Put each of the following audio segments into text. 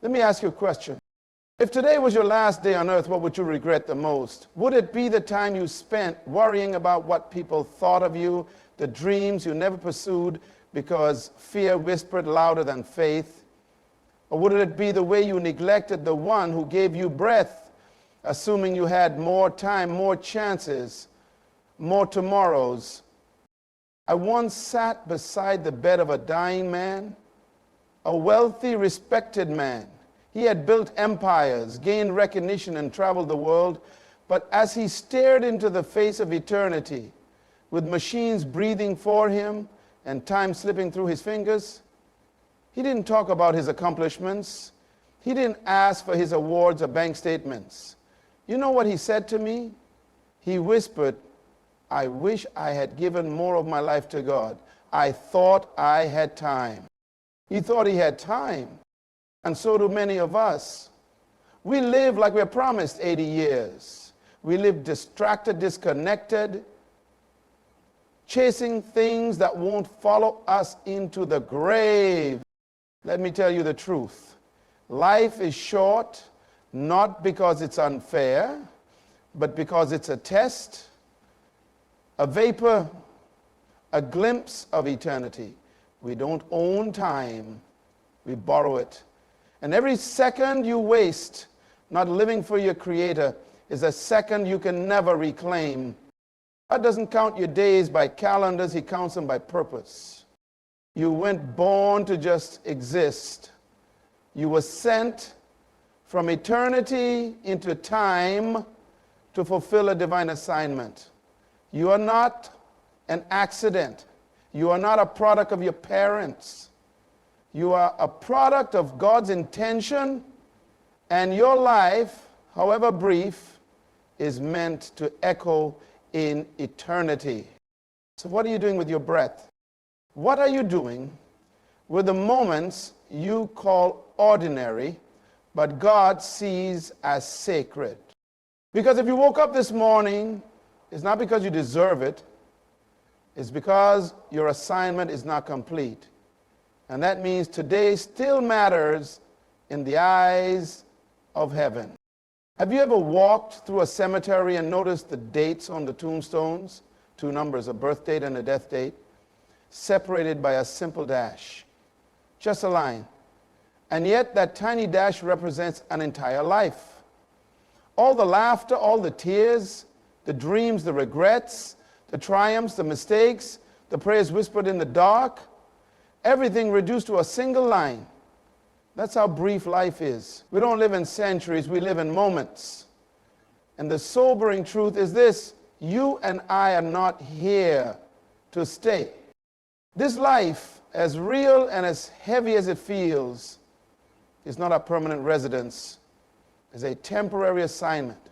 Let me ask you a question. If today was your last day on earth, what would you regret the most? Would it be the time you spent worrying about what people thought of you, the dreams you never pursued because fear whispered louder than faith? Or would it be the way you neglected the one who gave you breath, assuming you had more time, more chances, more tomorrows? I once sat beside the bed of a dying man, a wealthy, respected man. He had built empires, gained recognition, and traveled the world. But as he stared into the face of eternity, with machines breathing for him and time slipping through his fingers, he didn't talk about his accomplishments. He didn't ask for his awards or bank statements. You know what he said to me? He whispered, "I wish I had given more of my life to God. I thought I had time." He thought he had time. And so do many of us. We live like we're promised 80 years. We live distracted, disconnected, chasing things that won't follow us into the grave. Let me tell you the truth. Life is short, not because it's unfair, but because it's a test, a vapor, a glimpse of eternity. We don't own time, we borrow it. And every second you waste not living for your Creator is a second you can never reclaim. God doesn't count your days by calendars, He counts them by purpose. You weren't born to just exist. You were sent from eternity into time to fulfill a divine assignment. You are not an accident. You are not a product of your parents. You are a product of God's intention, and your life, however brief, is meant to echo in eternity. So what are you doing with your breath? What are you doing with the moments you call ordinary, but God sees as sacred? Because if you woke up this morning, it's not because you deserve it. It's because your assignment is not complete. And that means today still matters in the eyes of heaven. Have you ever walked through a cemetery and noticed the dates on the tombstones? 2 numbers, a birth date and a death date, separated by a simple dash. Just a line. And yet that tiny dash represents an entire life. All the laughter, all the tears, the dreams, the regrets, the triumphs, the mistakes, the prayers whispered in the dark, everything reduced to a single line. That's how brief life is. We don't live in centuries, we live in moments. And the sobering truth is this: you and I are not here to stay. This life, as real and as heavy as it feels, is not a permanent residence. It's a temporary assignment,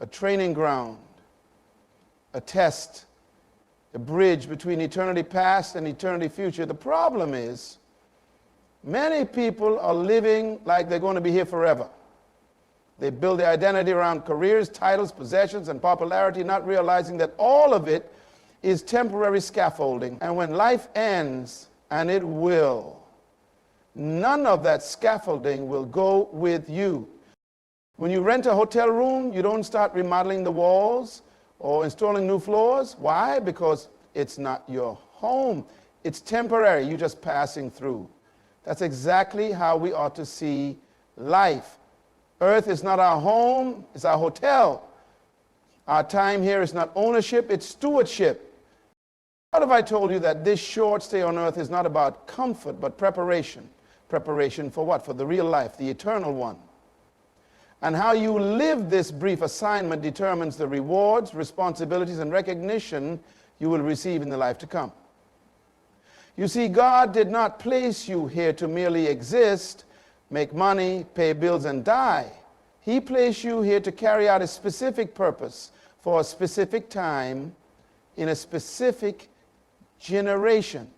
a training ground, a test, a bridge between eternity past and eternity future. The problem is, many people are living like they're going to be here forever. They build their identity around careers, titles, possessions, and popularity, not realizing that all of it is temporary scaffolding. And when life ends, and it will, none of that scaffolding will go with you. When you rent a hotel room, you don't start remodeling the walls or installing new floors. Why? Because it's not your home. It's temporary. You're just passing through. That's exactly how we ought to see life. Earth is not our home, it's our hotel. Our time here is not ownership, it's stewardship. What if I told you that this short stay on earth is not about comfort, but preparation? Preparation for what? For the real life, the eternal one. And how you live this brief assignment determines the rewards, responsibilities, and recognition you will receive in the life to come. You see, God did not place you here to merely exist, make money, pay bills, and die. He placed you here to carry out a specific purpose for a specific time in a specific generation.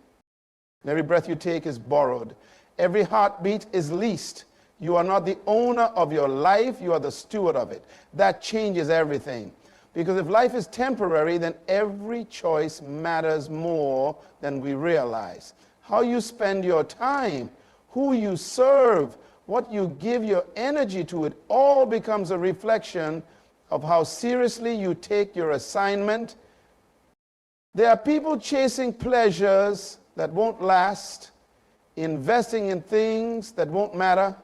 Every breath you take is borrowed. Every heartbeat is leased. You are not the owner of your life, you are the steward of it. That changes everything. Because if life is temporary, then every choice matters more than we realize. How you spend your time, who you serve, what you give your energy to, it all becomes a reflection of how seriously you take your assignment. There are people chasing pleasures that won't last, investing in things that won't matter,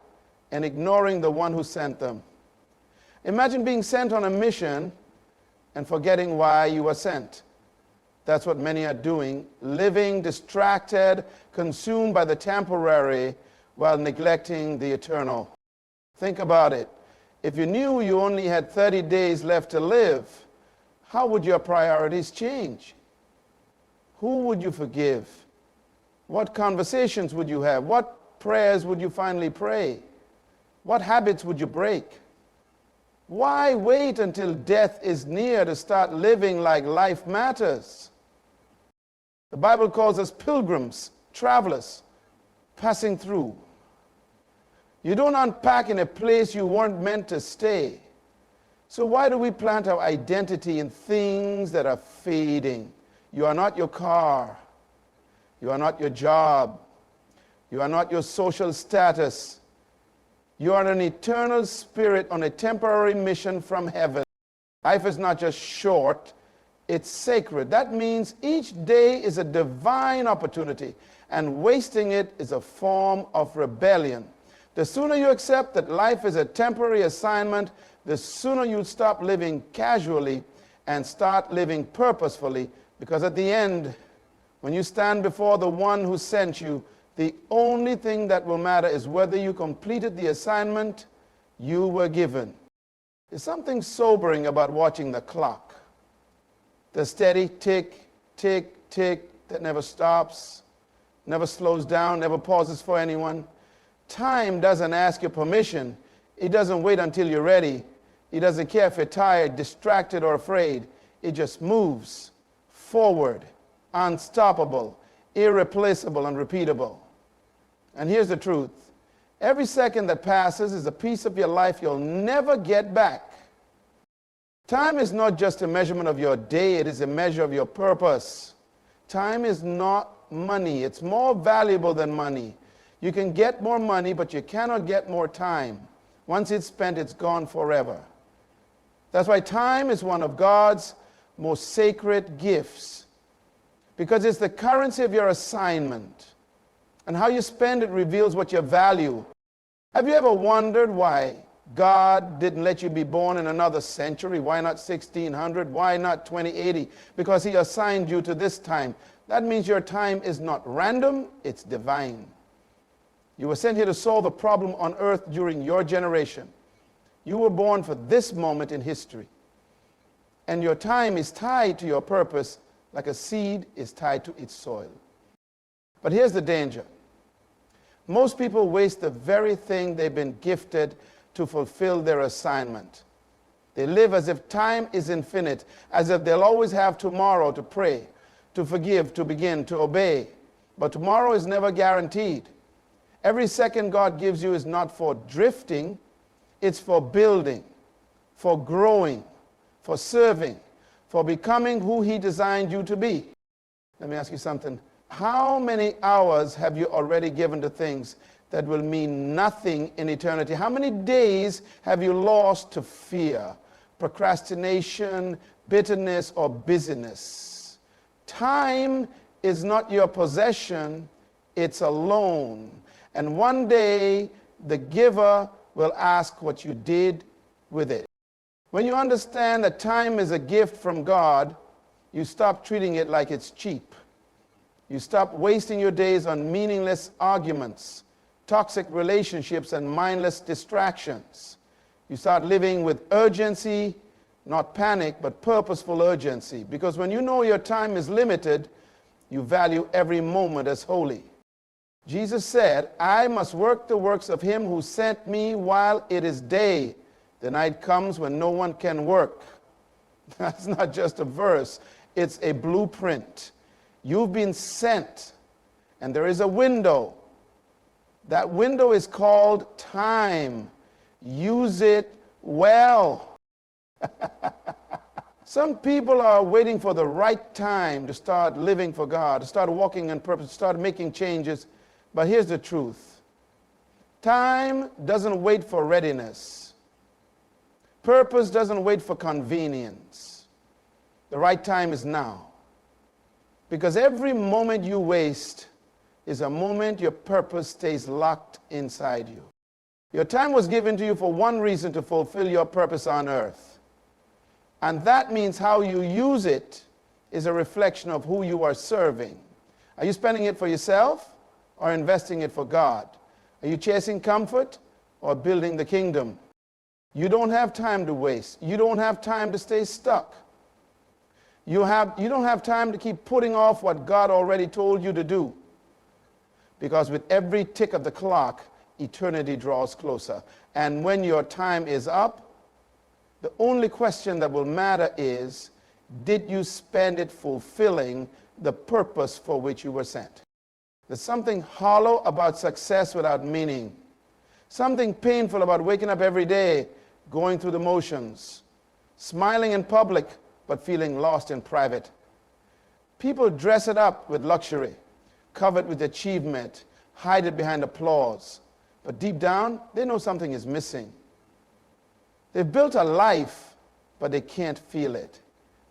and ignoring the one who sent them. Imagine being sent on a mission and forgetting why you were sent. That's what many are doing, living distracted, consumed by the temporary while neglecting the eternal. Think about it. If you knew you only had 30 days left to live, how would your priorities change? Who would you forgive? What conversations would you have? What prayers would you finally pray? What habits would you break? Why wait until death is near to start living like life matters? The Bible calls us pilgrims, travelers, passing through. You don't unpack in a place you weren't meant to stay. So why do we plant our identity in things that are fading? You are not your car. You are not your job. You are not your social status. You are an eternal spirit on a temporary mission from heaven. Life is not just short, it's sacred. That means each day is a divine opportunity, and wasting it is a form of rebellion. The sooner you accept that life is a temporary assignment, the sooner you stop living casually and start living purposefully, because at the end, when you stand before the one who sent you, the only thing that will matter is whether you completed the assignment you were given. There's something sobering about watching the clock. The steady tick, tick, tick that never stops, never slows down, never pauses for anyone. Time doesn't ask your permission. It doesn't wait until you're ready. It doesn't care if you're tired, distracted, or afraid. It just moves forward, unstoppable, irreplaceable, and repeatable. And here's the truth. Every second that passes is a piece of your life you'll never get back. Time is not just a measurement of your day, it is a measure of your purpose. Time is not money. It's more valuable than money. You can get more money, but you cannot get more time. Once it's spent, it's gone forever. That's why time is one of God's most sacred gifts, because it's the currency of your assignment. And how you spend it reveals what you value. Have you ever wondered why God didn't let you be born in another century? Why not 1600? Why not 2080? Because he assigned you to this time. That means your time is not random, it's divine. You were sent here to solve a problem on earth during your generation. You were born for this moment in history. And your time is tied to your purpose like a seed is tied to its soil. But here's the danger. Most people waste the very thing they've been gifted to fulfill their assignment. They live as if time is infinite, as if they'll always have tomorrow to pray, to forgive, to begin, to obey. But tomorrow is never guaranteed. Every second God gives you is not for drifting, it's for building, for growing, for serving, for becoming who he designed you to be. Let me ask you something. How many hours have you already given to things that will mean nothing in eternity? How many days have you lost to fear, procrastination, bitterness, or busyness? Time is not your possession, it's a loan. And one day, the giver will ask what you did with it. When you understand that time is a gift from God, you stop treating it like it's cheap. You stop wasting your days on meaningless arguments, toxic relationships, and mindless distractions. You start living with urgency, not panic, but purposeful urgency. Because when you know your time is limited, you value every moment as holy. Jesus said, I must work the works of him who sent me while it is day. The night comes when no one can work. That's not just a verse, it's a blueprint. You've been sent, and there is a window. That window is called time. Use it well. Some people are waiting for the right time to start living for God, to start walking in purpose, to start making changes. But here's the truth. Time doesn't wait for readiness. Purpose doesn't wait for convenience. The right time is now. Because every moment you waste is a moment your purpose stays locked inside you. Your time was given to you for one reason: to fulfill your purpose on earth. And that means how you use it is a reflection of who you are serving. Are you spending it for yourself or investing it for God? Are you chasing comfort or building the kingdom? You don't have time to waste. You don't have time to stay stuck. You don't have time to keep putting off what God already told you to do. Because with every tick of the clock, eternity draws closer. And when your time is up, the only question that will matter is, did you spend it fulfilling the purpose for which you were sent? There's something hollow about success without meaning. Something painful about waking up every day, going through the motions, smiling in public, but feeling lost in private. People dress it up with luxury, cover it with achievement, hide it behind applause. But deep down, they know something is missing. They've built a life, but they can't feel it.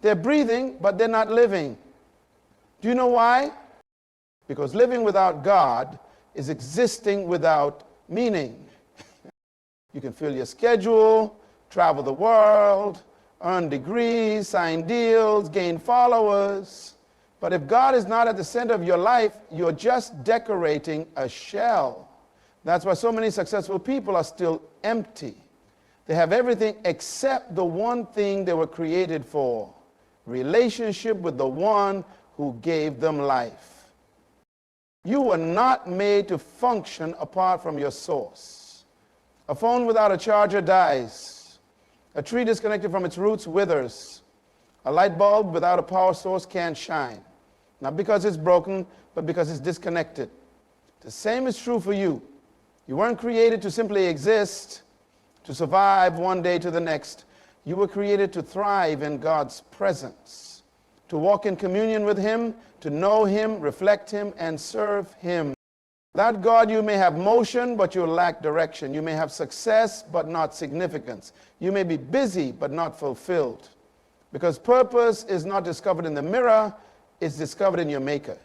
They're breathing, but they're not living. Do you know why? Because living without God is existing without meaning. You can fill your schedule, travel the world, earn degrees, sign deals, gain followers. But if God is not at the center of your life, you're just decorating a shell. That's why so many successful people are still empty. They have everything except the one thing they were created for: relationship with the one who gave them life. You were not made to function apart from your source. A phone without a charger dies. A tree disconnected from its roots withers. A light bulb without a power source can't shine. Not because it's broken, but because it's disconnected. The same is true for you. You weren't created to simply exist, to survive one day to the next. You were created to thrive in God's presence, to walk in communion with Him, to know Him, reflect Him, and serve Him. Without God, you may have motion, but you lack direction. You may have success, but not significance. You may be busy, but not fulfilled. Because purpose is not discovered in the mirror, it's discovered in your Maker.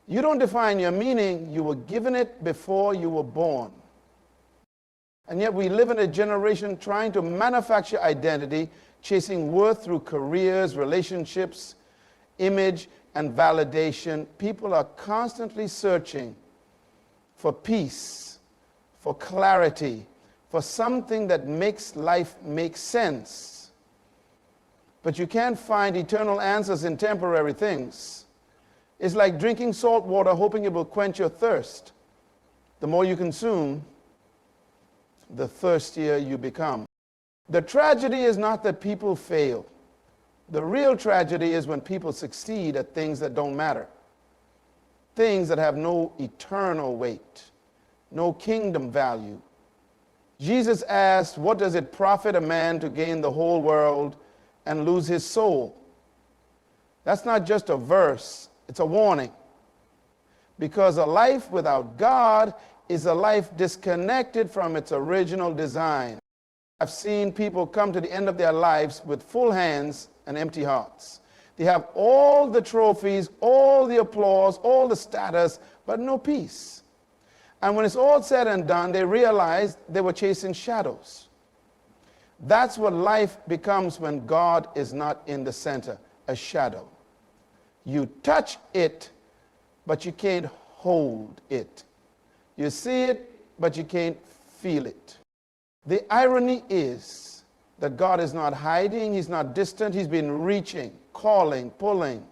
You don't define your meaning, you were given it before you were born. And yet we live in a generation trying to manufacture identity, chasing worth through careers, relationships, image, and validation. People are constantly searching for peace, for clarity, for something that makes life make sense. But you can't find eternal answers in temporary things. It's like drinking salt water hoping it will quench your thirst. The more you consume, the thirstier you become. The tragedy is not that people fail. The real tragedy is when people succeed at things that don't matter. Things that have no eternal weight, no kingdom value. Jesus asked, what does it profit a man to gain the whole world and lose his soul? That's not just a verse, it's a warning. Because a life without God is a life disconnected from its original design. I've seen people come to the end of their lives with full hands and empty hearts. They have all the trophies, all the applause, all the status, but no peace. And when it's all said and done, they realize they were chasing shadows. That's what life becomes when God is not in the center, a shadow. You touch it, but you can't hold it. You see it, but you can't feel it. The irony is that God is not hiding, He's not distant, He's been reaching, calling, pulling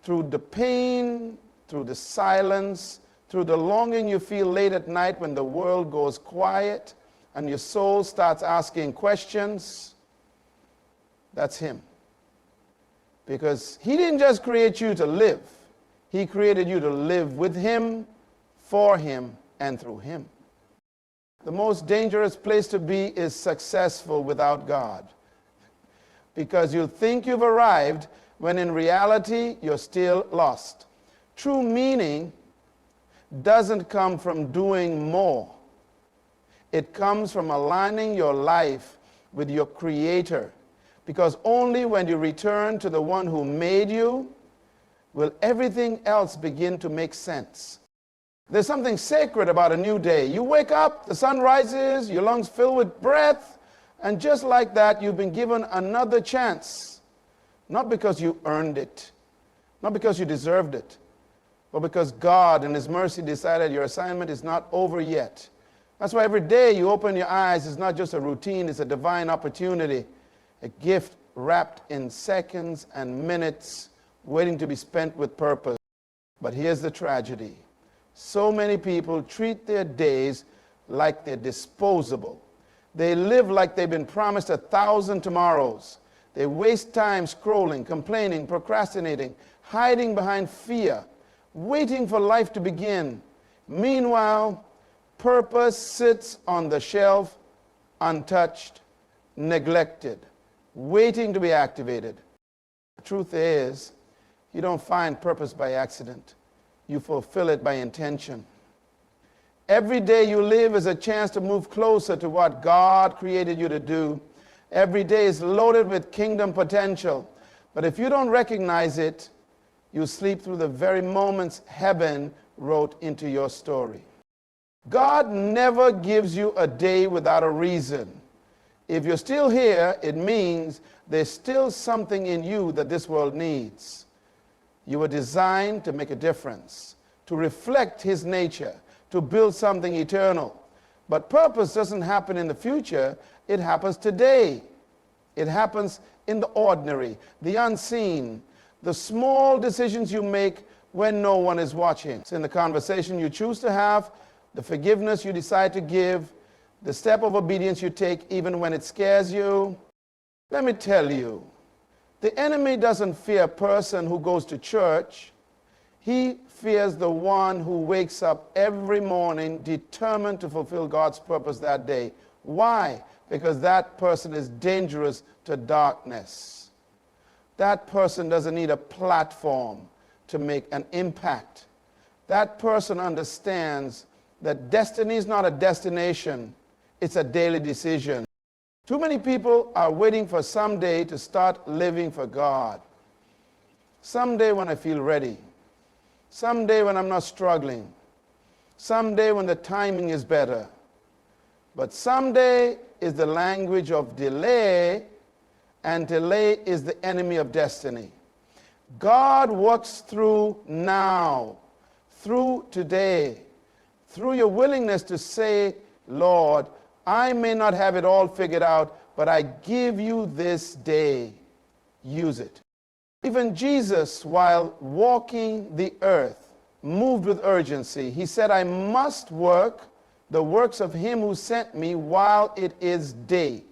through the pain, through the silence, through the longing you feel late at night when the world goes quiet and your soul starts asking questions. That's Him. Because He didn't just create you to live, He created you to live with Him, for Him, and through Him. The most dangerous place to be is successful without God. Because you'll think you've arrived when in reality you're still lost. True meaning doesn't come from doing more. It comes from aligning your life with your Creator. Because only when you return to the one who made you will everything else begin to make sense. There's something sacred about a new day. You wake up, the sun rises, your lungs fill with breath, and just like that, you've been given another chance. Not because you earned it, not because you deserved it, but because God in His mercy decided your assignment is not over yet. That's why every day you open your eyes, it's not just a routine, it's a divine opportunity, a gift wrapped in seconds and minutes, waiting to be spent with purpose. But here's the tragedy. So many people treat their days like they're disposable. They live like they've been promised 1,000 tomorrows. They waste time scrolling, complaining, procrastinating, hiding behind fear, waiting for life to begin. Meanwhile, purpose sits on the shelf, untouched, neglected, waiting to be activated. The truth is, you don't find purpose by accident. You fulfill it by intention. Every day you live is a chance to move closer to what God created you to do. Every day is loaded with kingdom potential. But if you don't recognize it, you sleep through the very moments heaven wrote into your story. God never gives you a day without a reason. If you're still here, it means there's still something in you that this world needs. You were designed to make a difference, to reflect His nature, to build something eternal. But purpose doesn't happen in the future, it happens today. It happens in the ordinary, the unseen, the small decisions you make when no one is watching. It's in the conversation you choose to have, the forgiveness you decide to give, the step of obedience you take even when it scares you. Let me tell you, the enemy doesn't fear a person who goes to church. He fears the one who wakes up every morning determined to fulfill God's purpose that day. Why? Because that person is dangerous to darkness. That person doesn't need a platform to make an impact. That person understands that destiny is not a destination, it's a daily decision. Too many people are waiting for someday to start living for God. Someday when I feel ready. Someday when I'm not struggling. Someday when the timing is better. But someday is the language of delay, and delay is the enemy of destiny. God works through now, through today, through your willingness to say, Lord, I may not have it all figured out, but I give you this day. Use it. Even Jesus, while walking the earth, moved with urgency. He said, I must work the works of Him who sent me while it is day.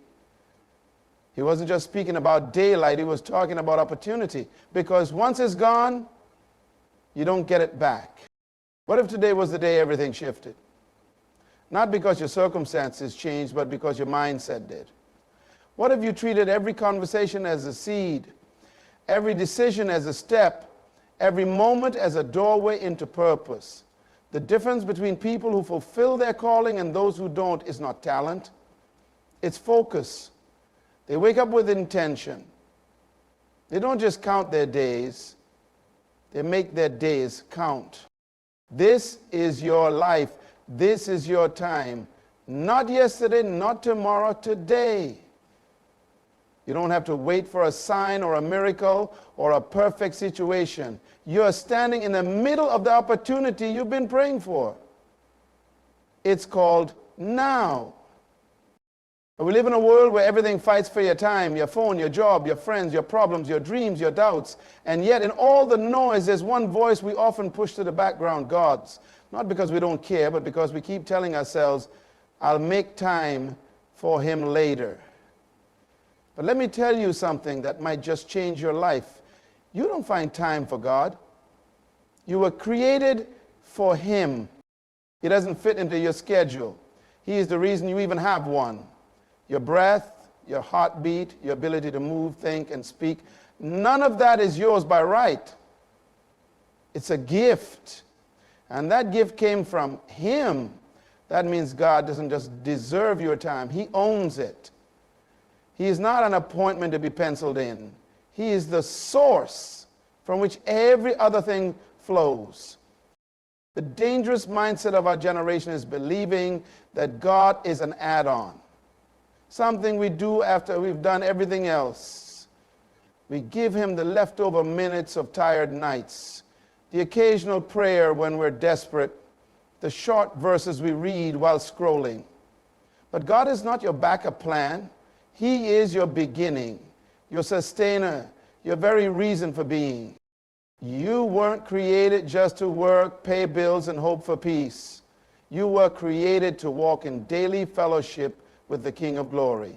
He wasn't just speaking about daylight, he was talking about opportunity. Because once it's gone, you don't get it back. What if today was the day everything shifted? Not because your circumstances changed, but because your mindset did. What if you treated every conversation as a seed, every decision as a step, every moment as a doorway into purpose? The difference between people who fulfill their calling and those who don't is not talent, it's focus. They wake up with intention. They don't just count their days, they make their days count. This is your life. This is your time. Not yesterday, not tomorrow, today. You don't have to wait for a sign or a miracle or a perfect situation. You are standing in the middle of the opportunity you've been praying for. It's called now. We live in a world where everything fights for your time, your phone, your job, your friends, your problems, your dreams, your doubts. And yet in all the noise, there's one voice we often push to the background, God's. Not because we don't care, but because we keep telling ourselves, I'll make time for Him later. But let me tell you something that might just change your life. You don't find time for God. You were created for Him. He doesn't fit into your schedule. He is the reason you even have one. Your breath, your heartbeat, your ability to move, think, and speak, none of that is yours by right. It's a gift. And that gift came from Him. that means God doesn't just deserve your time. He owns it. He is not an appointment to be penciled in. He is the source from which every other thing flows. The dangerous mindset of our generation is believing that God is an add-on, something we do after we've done everything else. We give him the leftover minutes of tired nights, the occasional prayer when we're desperate, the short verses we read while scrolling. But God is not your backup plan. He is your beginning, your sustainer, your very reason for being. You weren't created just to work, pay bills, and hope for peace. You were created to walk in daily fellowship with the King of Glory.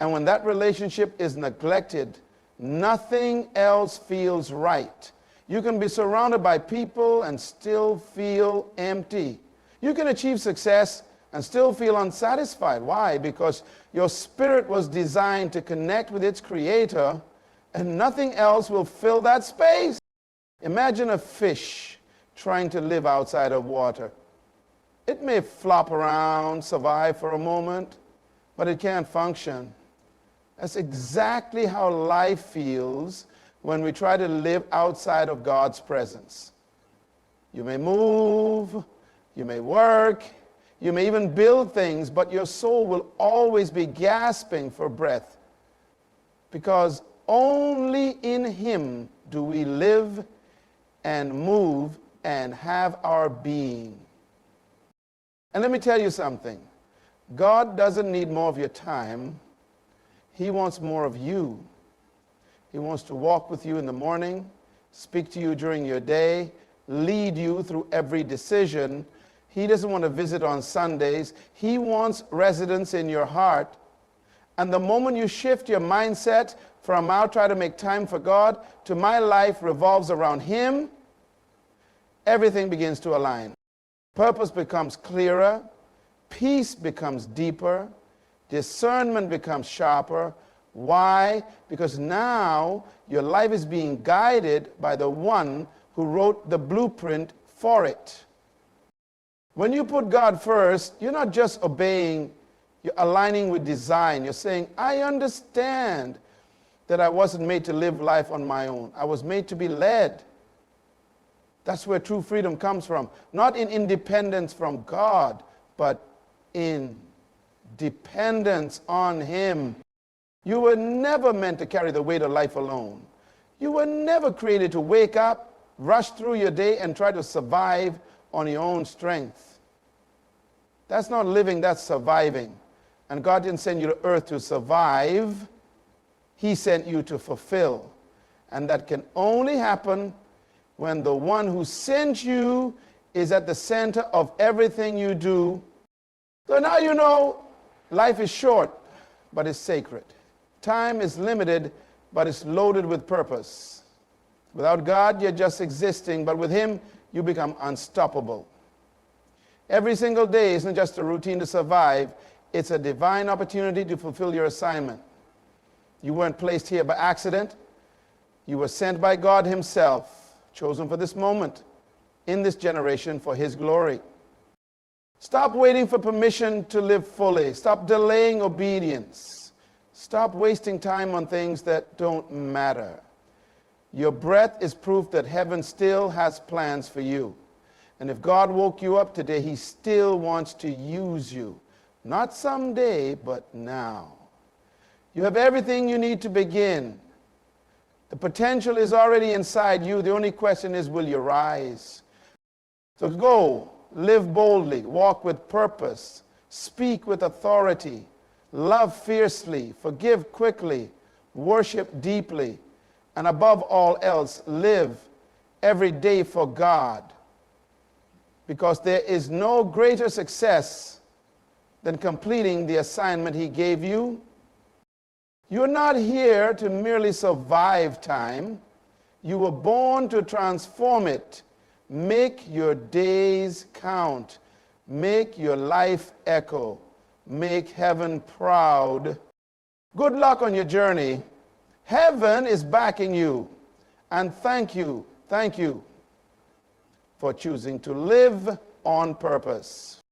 And when that relationship is neglected, nothing else feels right. You can be surrounded by people and still feel empty. You can achieve success and still feel unsatisfied. Why? Because your spirit was designed to connect with its creator, and nothing else will fill that space. Imagine a fish trying to live outside of water. It may flop around, survive for a moment, but it can't function. That's exactly how life feels when we try to live outside of God's presence. You may move, you may work, you may even build things, but your soul will always be gasping for breath, because only in him do we live and move and have our being. And let me tell you something. God doesn't need more of your time. He wants more of you. He wants to walk with you in the morning, speak to you during your day, lead you through every decision. He doesn't want to visit on Sundays. He wants residence in your heart. And the moment you shift your mindset from I'll try to make time for God to my life revolves around him, everything begins to align. Purpose becomes clearer, peace becomes deeper, discernment becomes sharper. Why? Because now your life is being guided by the one who wrote the blueprint for it. When you put God first, you're not just obeying, you're aligning with design. You're saying, I understand that I wasn't made to live life on my own. I was made to be led. That's where true freedom comes from. Not in independence from God, but in dependence on him. You were never meant to carry the weight of life alone. You were never created to wake up, rush through your day, and try to survive on your own strength. That's not living, that's surviving. And God didn't send you to earth to survive. He sent you to fulfill. And that can only happen when the one who sent you is at the center of everything you do. So now you know life is short, but it's sacred. Time is limited, but it's loaded with purpose. Without God, you're just existing, but with him, you become unstoppable. Every single day isn't just a routine to survive. It's a divine opportunity to fulfill your assignment. You weren't placed here by accident. You were sent by God himself, chosen for this moment, in this generation for his glory. Stop waiting for permission to live fully. Stop delaying obedience. Stop wasting time on things that don't matter. Your breath is proof that heaven still has plans for you. And if God woke you up today, he still wants to use you. Not someday, but now. You have everything you need to begin. The potential is already inside you. The only question is, will you rise? So go, live boldly, walk with purpose, speak with authority, love fiercely, forgive quickly, worship deeply, and above all else, live every day for God. Because there is no greater success than completing the assignment he gave you. You're not here to merely survive time. You were born to transform it. Make your days count. Make your life echo. Make heaven proud. Good luck on your journey. Heaven is backing you. And thank you for choosing to live on purpose.